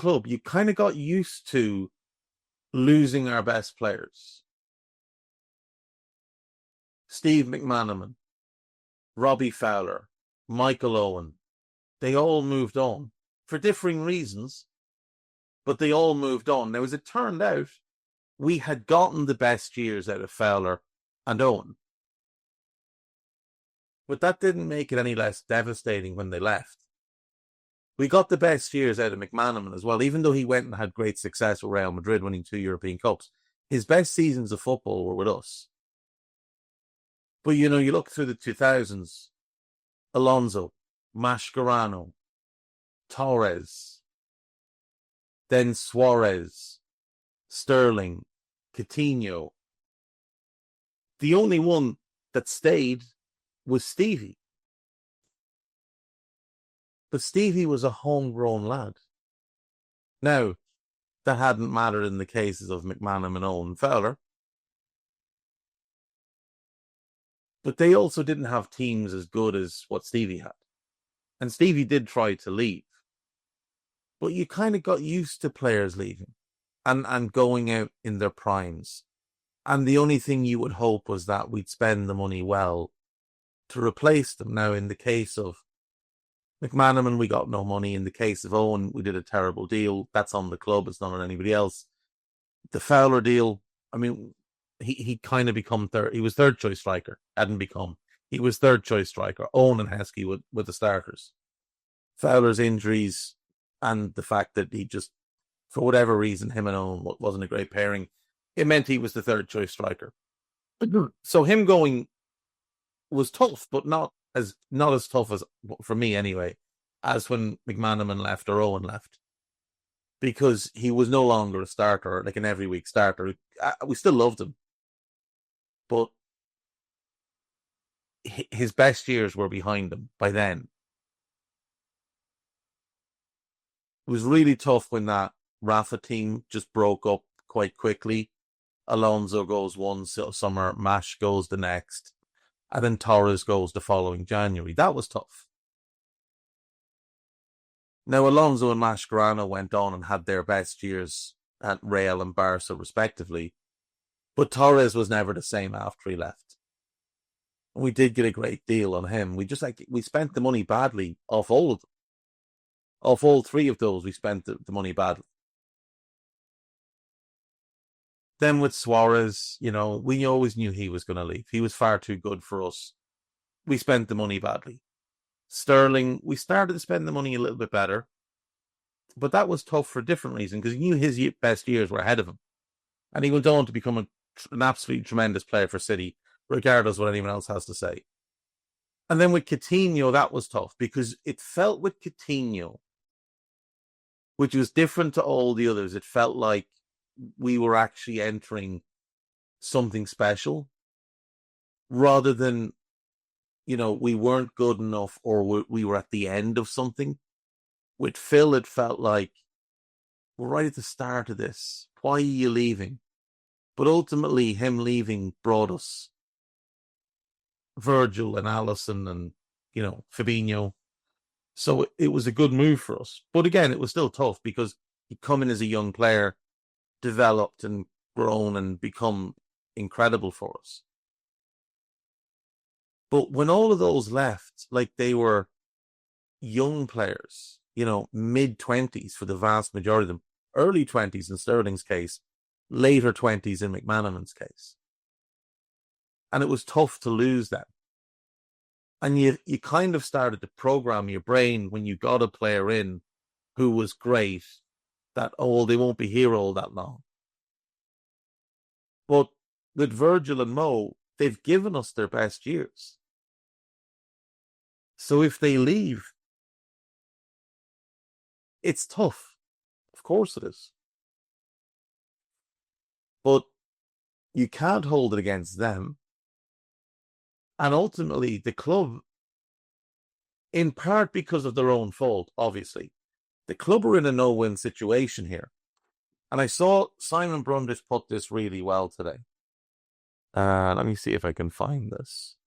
club, you kind of got used to losing our best players. Steve McManaman, Robbie Fowler, Michael Owen, they all moved on for differing reasons, but they all moved on. Now, as it turned out, we had gotten the best years out of Fowler and Owen. But that didn't make it any less devastating when they left. We got the best years out of McManaman as well, even though he went and had great success with Real Madrid, winning 2 European Cups. His best seasons of football were with us. But, you look through the 2000s, Alonso, Mascherano, Torres, then Suarez, Sterling, Coutinho. The only one that stayed was Stevie. But Stevie was a homegrown lad. Now, that hadn't mattered in the cases of McManaman, Owen, and Fowler. But they also didn't have teams as good as what Stevie had. And Stevie did try to leave. But you kind of got used to players leaving and going out in their primes. And the only thing you would hope was that we'd spend the money well to replace them. Now, in the case of McManaman, we got no money. In the case of Owen, we did a terrible deal. That's on the club. It's not on anybody else. The Fowler deal, I mean, he kind of become third. He was third choice striker. He was third choice striker. Owen and Heskey with the starters. Fowler's injuries and the fact that he just, for whatever reason, him and Owen wasn't a great pairing. It meant he was the third choice striker. So him going was tough, but not as tough as, for me anyway, as when McManaman left or Owen left. Because he was no longer a starter, like an every week starter. We still loved him. But his best years were behind him by then. It was really tough when that Rafa team just broke up quite quickly. Alonso goes one summer, Mash goes the next, and then Torres goes the following January. That was tough. Now, Alonso and Mascherano went on and had their best years at Real and Barca, respectively, but Torres was never the same after he left. And we did get a great deal on him. We spent the money badly off all of them. Off all three of those, we spent the money badly. Then with Suarez, we always knew he was going to leave. He was far too good for us. We spent the money badly. Sterling, we started to spend the money a little bit better, but that was tough for a different reason, because he knew his best years were ahead of him. And he went on to become an absolutely tremendous player for City, regardless of what anyone else has to say. And then with Coutinho, that was tough, because it felt with Coutinho, which was different to all the others, it felt like we were actually entering something special rather than, we weren't good enough or we were at the end of something. With Phil, it felt like we're right at the start of this. Why are you leaving? But ultimately, him leaving brought us Virgil and Alisson and, Fabinho. So it was a good move for us. But again, it was still tough because he'd come in as a young player, developed and grown and become incredible for us. But when all of those left, like they were young players, mid-20s for the vast majority of them, early 20s in Sterling's case, later 20s in McManaman's case. And it was tough to lose them. And you kind of started to program your brain when you got a player in who was great that, they won't be here all that long. But with Virgil and Mo, they've given us their best years. So if they leave, it's tough. Of course it is. But you can't hold it against them. And ultimately, the club, in part because of their own fault, obviously, the club are in a no-win situation here. And I saw Simon Brundage put this really well today. Let me see if I can find this.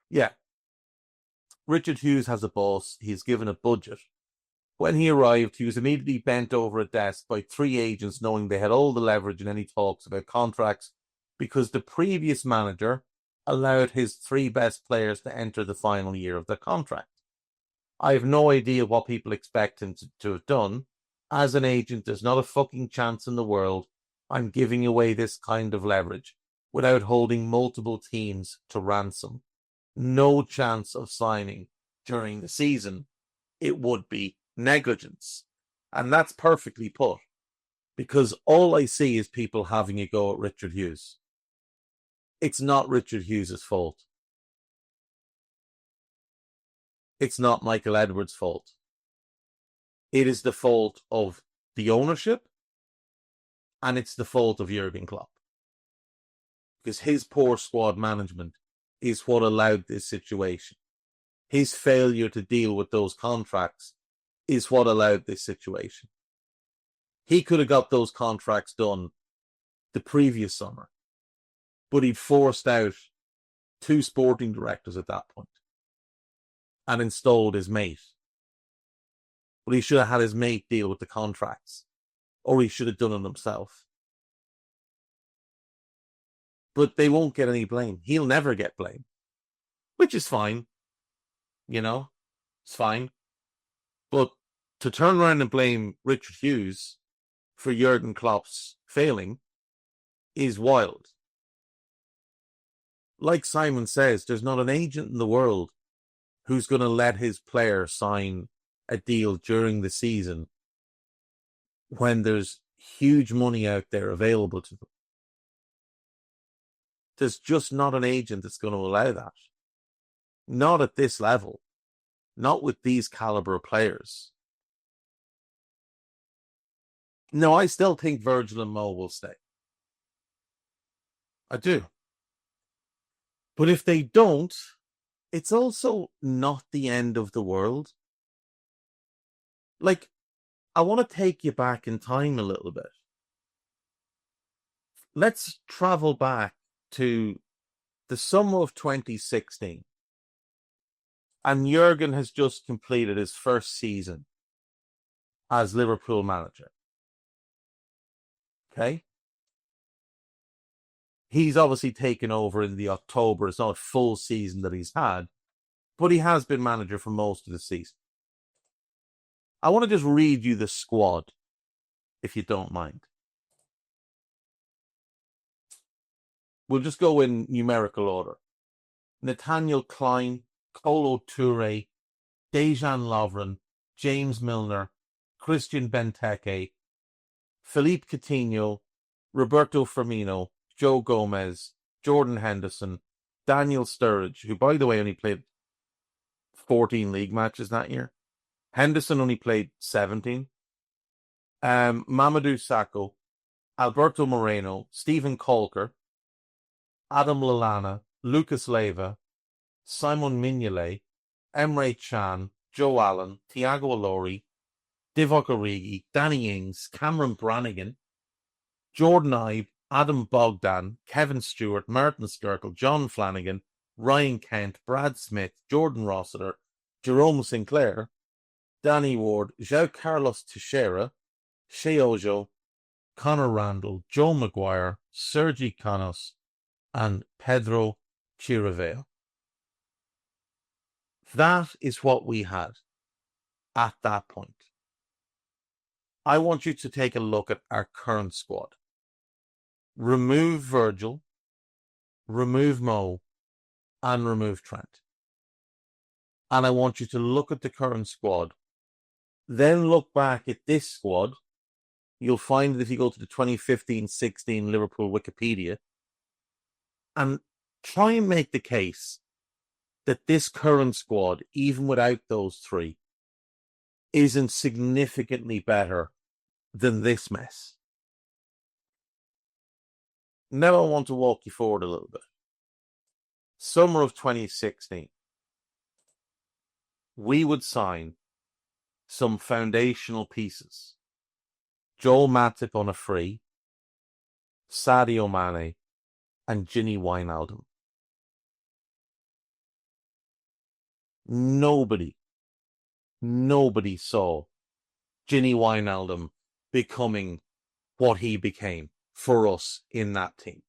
Yeah. Richard Hughes has a boss. He's given a budget. When he arrived, he was immediately bent over a desk by 3 agents, knowing they had all the leverage in any talks about contracts, because the previous manager allowed his 3 best players to enter the final year of their contract. I have no idea what people expect him to have done. As an agent, there's not a fucking chance in the world I'm giving away this kind of leverage without holding multiple teams to ransom. No chance of signing during the season. It would be negligence. And that's perfectly put, because all I see is people having a go at Richard Hughes. It's not Richard Hughes' fault. It's not Michael Edwards' fault. It is the fault of the ownership, and it's the fault of Jurgen Klopp. Because his poor squad management is what allowed this situation. His failure to deal with those contracts is what allowed this situation. He could have got those contracts done the previous summer, but he'd forced out 2 sporting directors at that point and installed his mate. But he should have had his mate deal with the contracts, or he should have done it himself. But they won't get any blame. He'll never get blame, which is fine. You know, it's fine. But to turn around and blame Richard Hughes for Jurgen Klopp's failing is wild. Like Simon says, there's not an agent in the world who's going to let his player sign a deal during the season when there's huge money out there available to them. There's just not an agent that's going to allow that. Not at this level. Not with these caliber players. No, I still think Virgil and Mo will stay. I do. But if they don't, it's also not the end of the world. Like, I want to take you back in time a little bit. Let's travel back to the summer of 2016. And Jurgen has just completed his first season as Liverpool manager. Okay? He's obviously taken over in the October. It's not a full season that he's had, but he has been manager for most of the season. I want to just read you the squad, if you don't mind. We'll just go in numerical order. Nathaniel Klein, Kolo Toure, Dejan Lovren, James Milner, Christian Benteke, Philippe Coutinho, Roberto Firmino, Joe Gomez, Jordan Henderson, Daniel Sturridge, who, by the way, only played 14 league matches that year. Henderson only played 17. Mamadou Sakho, Alberto Moreno, Stephen Colker, Adam Lallana, Lucas Leiva, Simon Mignolet, Emre Can, Joe Allen, Thiago Ilori, Divock Origi, Danny Ings, Cameron Brannigan, Jordan Ibe, Adam Bogdan, Kevin Stewart, Martin Skirkle, John Flanagan, Ryan Kent, Brad Smith, Jordan Rossiter, Jerome Sinclair, Danny Ward, João Carlos Teixeira, Shea Ojo, Conor Randall, Joe Maguire, Sergi Canos, and Pedro Chirivella. That is what we had at that point. I want you to take a look at our current squad. Remove Virgil, remove Mo, and remove Trent. And I want you to look at the current squad. Then look back at this squad. You'll find that if you go to the 2015-16 Liverpool Wikipedia and try and make the case that this current squad, even without those 3, isn't significantly better than this mess. Now I want to walk you forward a little bit. Summer of 2016. We would sign some foundational pieces. Joel Matip on a free, Sadio Mane, and Gini Wijnaldum. nobody saw Gini Wijnaldum becoming what he became for us in that team.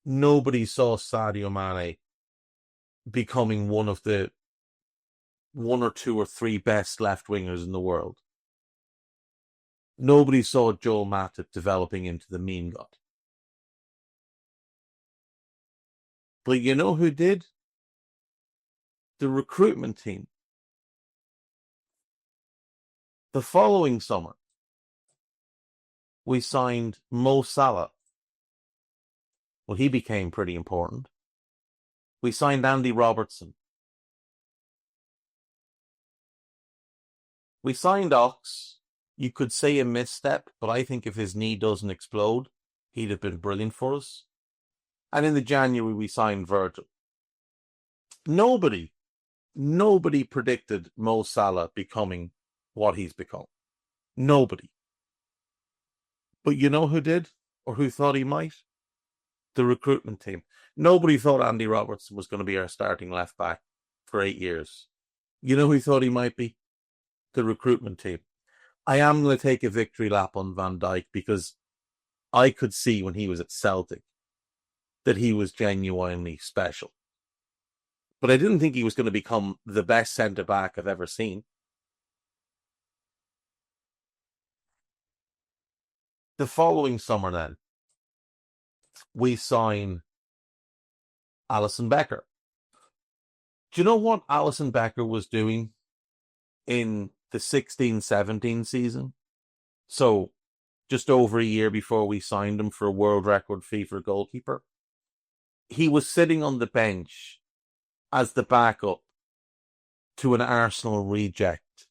Nobody saw Sadio Mane becoming one of the 1 or 2 or 3 best left wingers in the world. Nobody saw Joel Matip developing into the meme god. But you know who did? The recruitment team. The following summer, we signed Mo Salah. Well, he became pretty important. We signed Andy Robertson. We signed Ox. You could say a misstep, but I think if his knee doesn't explode, he'd have been brilliant for us. And in the January, we signed Virgil. Nobody predicted Mo Salah becoming what he's become. Nobody. But you know who did? Or who thought he might? The recruitment team. Nobody thought Andy Robertson was going to be our starting left back for 8 years. You know who thought he might be? The recruitment team. I am going to take a victory lap on Van Dijk because I could see when he was at Celtic that he was genuinely special. But I didn't think he was going to become the best centre-back I've ever seen. The following summer then, we sign Alisson Becker. Do you know what Alisson Becker was doing in the 16-17 season? So just over a year before we signed him for a world record fee for goalkeeper. He was sitting on the bench as the backup to an Arsenal reject,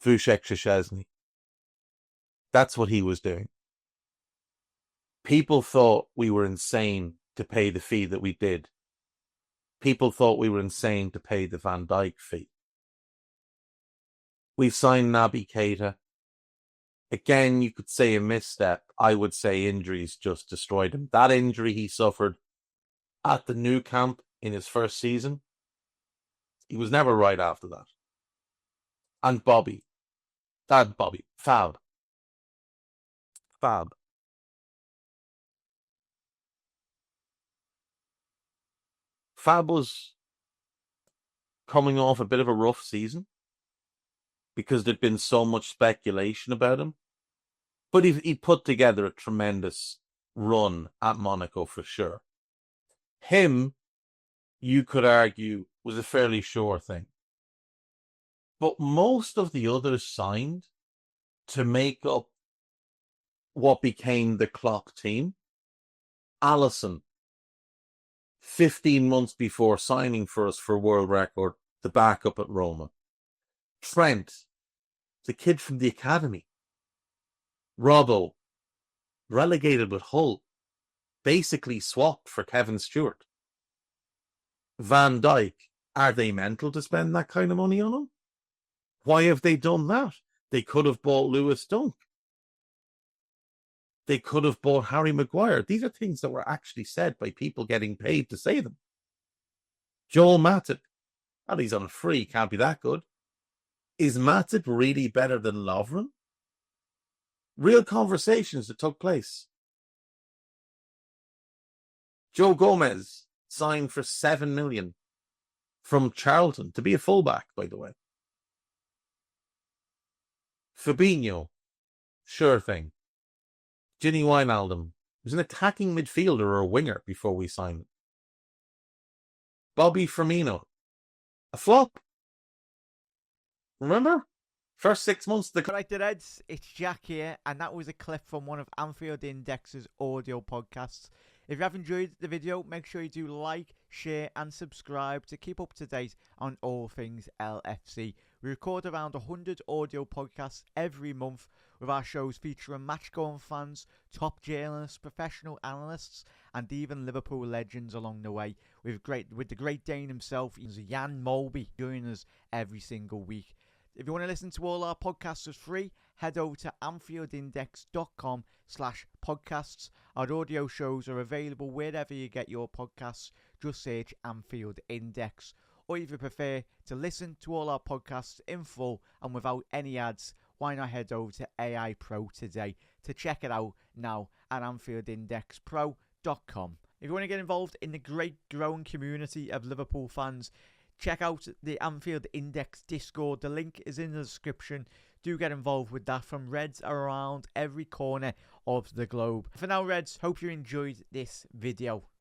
Vucek Szczesny. That's what he was doing. People thought we were insane to pay the fee that we did. People thought we were insane to pay the Van Dijk fee. We've signed Naby Keita. Again, you could say a misstep. I would say injuries just destroyed him. That injury he suffered at the new camp in his first season, he was never right after that. And Fab. Fab was coming off a bit of a rough season because there'd been so much speculation about him. But he put together a tremendous run at Monaco for sure. Him, you could argue, was a fairly sure thing. But most of the others signed to make up what became the Klopp team. Alisson, 15 months before signing for us for world record, the backup at Roma. Trent, the kid from the academy. Robbo, relegated with Hull, basically swapped for Kevin Stewart. Van Dijk, are they mental to spend that kind of money on him? Why have they done that? They could have bought Lewis Dunk. They could have bought Harry Maguire. These are things that were actually said by people getting paid to say them. Joel Matip, and he's on free, can't be that good. Is Matip really better than Lovren? Real conversations that took place. Joe Gomez signed for $7 million from Charlton to be a fullback, by the way. Fabinho, sure thing. Gini Wijnaldum was an attacking midfielder or a winger before we signed him. Bobby Firmino, a flop. Remember? First 6 months of the... Correct, Reds. It's Jack here, and that was a clip from one of Anfield Index's audio podcasts. If you have enjoyed the video, make sure you do like, share, and subscribe to keep up to date on all things LFC. We record around 100 audio podcasts every month, with our shows featuring match-going fans, top journalists, professional analysts, and even Liverpool legends along the way. With the Great Dane himself, Jan Molby, joining us every single week. If you want to listen to all our podcasts for free, head over to anfieldindex.com/podcasts. Our audio shows are available wherever you get your podcasts. Just search Anfield Index. or if you prefer to listen to all our podcasts in full and without any ads, why not head over to AI Pro today to check it out now at AnfieldIndexPro.com. If you want to get involved in the great growing community of Liverpool fans, check out the Anfield Index Discord. The link is in the description. Do get involved with that from Reds around every corner of the globe. For now, Reds, hope you enjoyed this video.